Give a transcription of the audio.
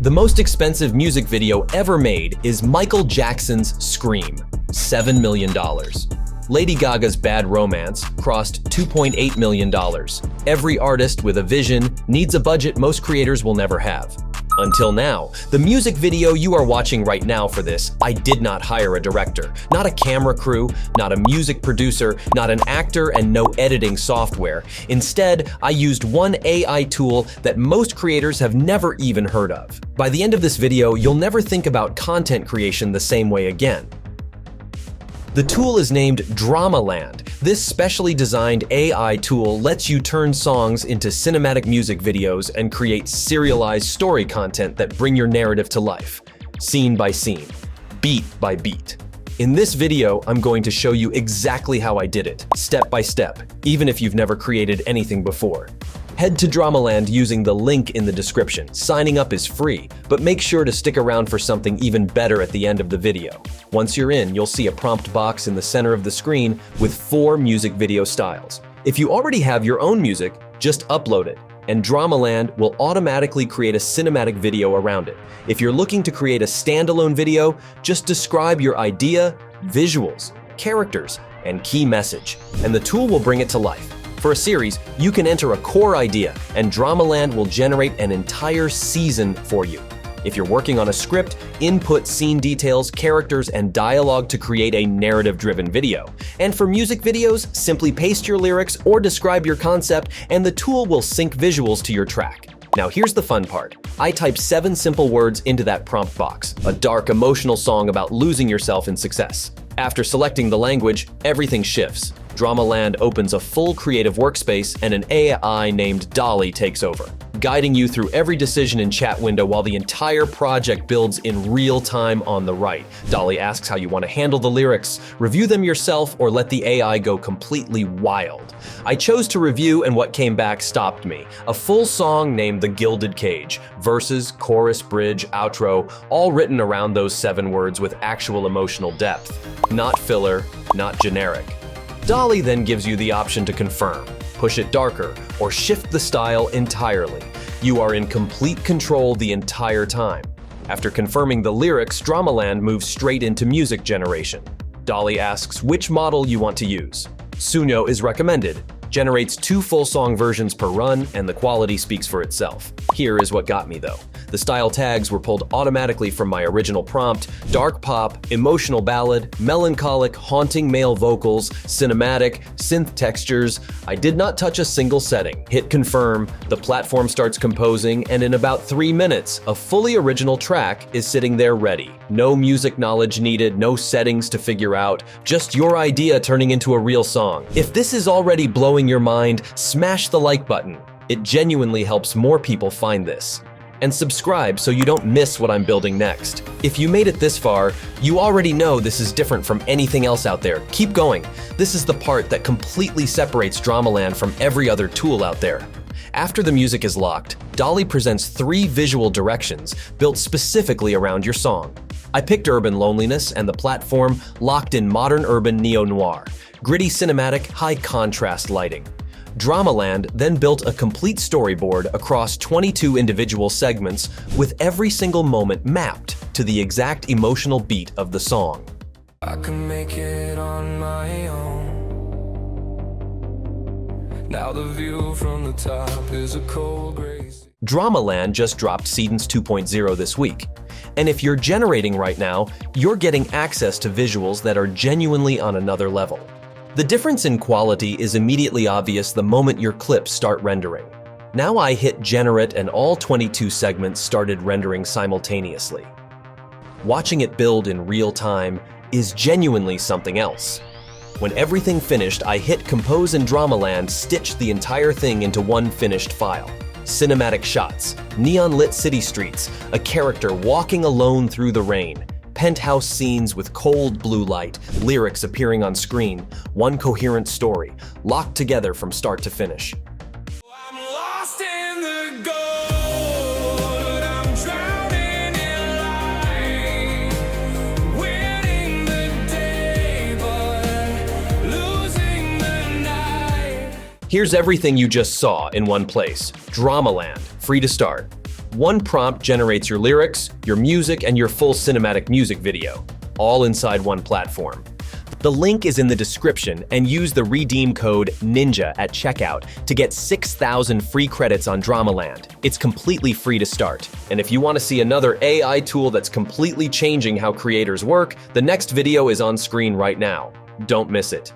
The most expensive music video ever made is Michael Jackson's Scream, $7 million. Lady Gaga's Bad Romance crossed $2.8 million. Every artist with a vision needs a budget most creators will never have. Until now, the music video you are watching right now for this, I did not hire a director, not a camera crew, not a music producer, not an actor, and no editing software. Instead, I used one AI tool that most creators have never even heard of. By the end of this video, you'll never think about content creation the same way again. The tool is named Dramaland. This specially designed AI tool lets you turn songs into cinematic music videos and create serialized story content that bring your narrative to life, scene by scene, beat by beat. In this video, I'm going to show you exactly how I did it, step by step, even if you've never created anything before. Head to Dramaland using the link in the description. Signing up is free, but make sure to stick around for something even better at the end of the video. Once you're in, you'll see a prompt box in the center of the screen with 4 music video styles. If you already have your own music, just upload it, and Dramaland will automatically create a cinematic video around it. If you're looking to create a standalone video, just describe your idea, visuals, characters, and key message, and the tool will bring it to life. For a series, you can enter a core idea, and Dramaland will generate an entire season for you. If you're working on a script, input scene details, characters, and dialogue to create a narrative-driven video. And for music videos, simply paste your lyrics or describe your concept, and the tool will sync visuals to your track. Now here's the fun part. I typed 7 simple words into that prompt box, a dark, emotional song about losing yourself in success. After selecting the language, everything shifts. Dramaland opens a full creative workspace and an AI named Dolly takes over, guiding you through every decision in chat window while the entire project builds in real time on the right. Dolly asks how you want to handle the lyrics, review them yourself, or let the AI go completely wild. I chose to review, and what came back stopped me. A full song named The Gilded Cage, verses, chorus, bridge, outro, all written around those 7 words with actual emotional depth. Not filler, not generic. Dolly then gives you the option to confirm, push it darker, or shift the style entirely. You are in complete control the entire time. After confirming the lyrics, Dramaland moves straight into music generation. Dolly asks which model you want to use. Suno is recommended, generates 2 full song versions per run, and the quality speaks for itself. Here is what got me though. The style tags were pulled automatically from my original prompt: dark pop, emotional ballad, melancholic, haunting male vocals, cinematic, synth textures. I did not touch a single setting. Hit confirm, the platform starts composing, and in about 3 minutes, a fully original track is sitting there ready. No music knowledge needed, no settings to figure out, just your idea turning into a real song. If this is already blowing your mind, smash the like button. It genuinely helps more people find this. And subscribe so you don't miss what I'm building next. If you made it this far, you already know this is different from anything else out there. Keep going. This is the part that completely separates Dramaland from every other tool out there. After the music is locked, Dolly presents 3 visual directions built specifically around your song. I picked urban loneliness, and the platform locked in modern urban neo-noir, gritty cinematic, high contrast lighting. Dramaland then built a complete storyboard across 22 individual segments with every single moment mapped to the exact emotional beat of the song. I can make it on my own. Now the view from the top is a cold gray. Dramaland just dropped Seedance 2.0 this week. And if you're generating right now, you're getting access to visuals that are genuinely on another level. The difference in quality is immediately obvious the moment your clips start rendering. Now I hit generate and all 22 segments started rendering simultaneously. Watching it build in real time is genuinely something else. When everything finished, I hit compose and Dramaland stitched the entire thing into one finished file. Cinematic shots, neon-lit city streets, a character walking alone through the rain, penthouse scenes with cold blue light, lyrics appearing on screen, one coherent story, locked together from start to finish. I'm lost in the gold, I'm drowning in light, winning the day, but losing the night. Here's everything you just saw in one place. Dramaland, free to start. One prompt generates your lyrics, your music, and your full cinematic music video, all inside one platform. The link is in the description, and use the redeem code NINJA at checkout to get 6,000 free credits on Dramaland. It's completely free to start. And if you want to see another AI tool that's completely changing how creators work, the next video is on screen right now. Don't miss it.